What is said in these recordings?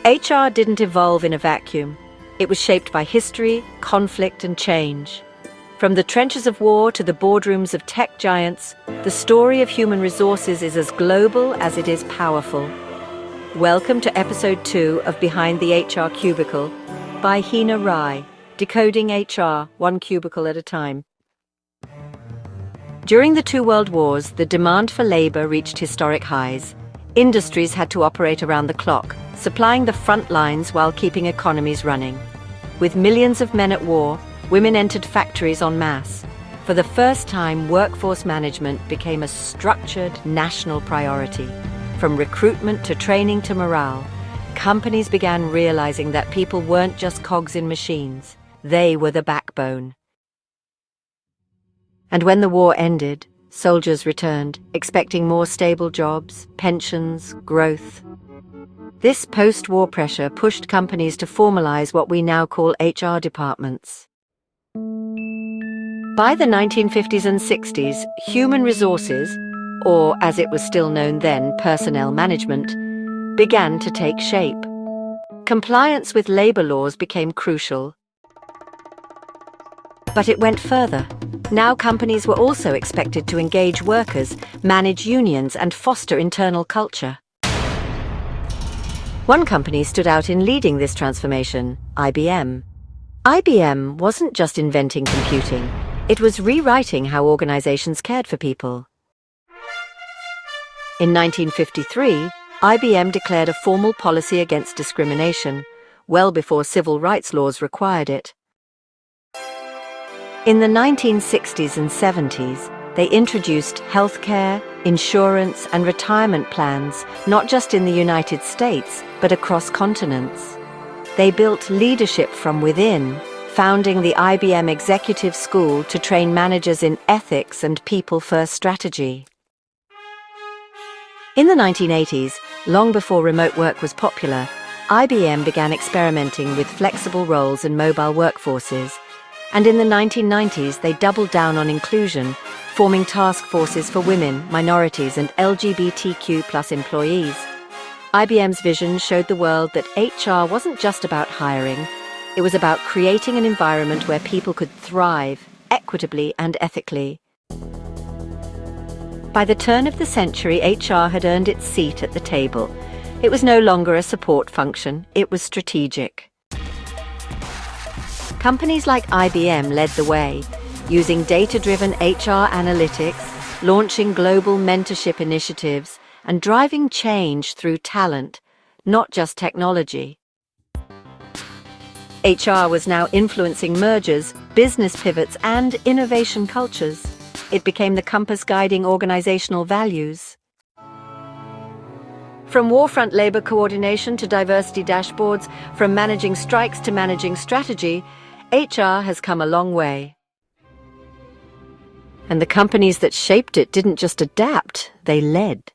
HR didn't evolve in a vacuum. It was shaped by history, conflict, and change. From the trenches of war to the boardrooms of tech giants, the story of human resources is as global as it is powerful. Welcome to episode 2 of Behind the HR Cubicle by Heena Rai, decoding HR, one cubicle at a time. During the two world wars, the demand for labor reached historic highs. Industries had to operate around the clock, supplying the front lines while keeping economies running. With millions of men at war, women entered factories en masse. For the first time, workforce management became a structured national priority. From recruitment to training to morale, companies began realizing that people weren't just cogs in machines. They were the backbone. And when the war ended, soldiers returned, expecting more stable jobs, pensions, growth. This post-war pressure pushed companies to formalize what we now call HR departments. By the 1950s and 60s, human resources, or as it was still known then, personnel management, began to take shape. Compliance with labor laws became crucial. But it went further. Now companies were also expected to engage workers, manage unions, and foster internal culture. One company stood out in leading this transformation, IBM. IBM wasn't just inventing computing, it was rewriting how organizations cared for people. In 1953, IBM declared a formal policy against discrimination, well before civil rights laws required it. In the 1960s and 70s, they introduced healthcare, insurance, and retirement plans, not just in the United States, but across continents. They built leadership from within, founding the IBM Executive School to train managers in ethics and people-first strategy. In the 1980s, long before remote work was popular, IBM began experimenting with flexible roles and mobile workforces. And in the 1990s, they doubled down on inclusion, forming task forces for women, minorities, and LGBTQ+ employees. IBM's vision showed the world that HR wasn't just about hiring, it was about creating an environment where people could thrive equitably and ethically. By the turn of the century, HR had earned its seat at the table. It was no longer a support function, it was strategic. Companies like IBM led the way, using data-driven HR analytics, launching global mentorship initiatives, and driving change through talent, not just technology. HR was now influencing mergers, business pivots, and innovation cultures. It became the compass guiding organizational values. From warfront labor coordination to diversity dashboards, from managing strikes to managing strategy, HR has come a long way. And the companies that shaped it didn't just adapt, they led.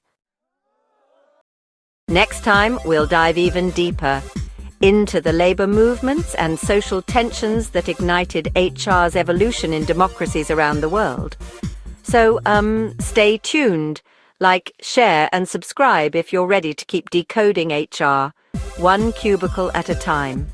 Next time, we'll dive even deeper into the labor movements and social tensions that ignited HR's evolution in democracies around the world. So, stay tuned. Like, share, and subscribe if you're ready to keep decoding HR, one cubicle at a time.